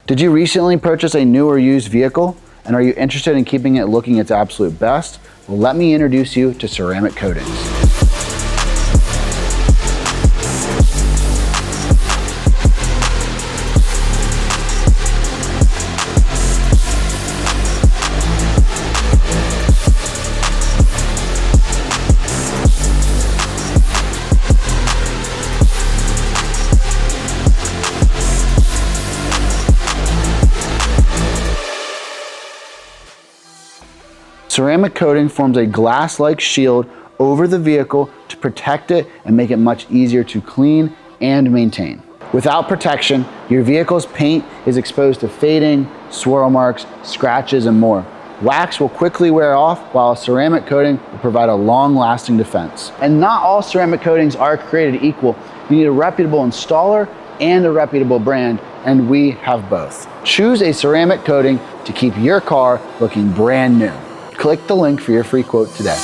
Did you recently purchase a new or used vehicle? And are you interested in keeping it looking its absolute best? Well, let me introduce you to ceramic coatings. Ceramic coating forms a glass-like shield over the vehicle to protect it and make it much easier to clean and maintain. Without protection, your vehicle's paint is exposed to fading, swirl marks, scratches, and more. Wax will quickly wear off, while a ceramic coating will provide a long-lasting defense. And not all ceramic coatings are created equal. You need a reputable installer and a reputable brand, and we have both. Choose a ceramic coating to keep your car looking brand new. Click the link for your free quote today.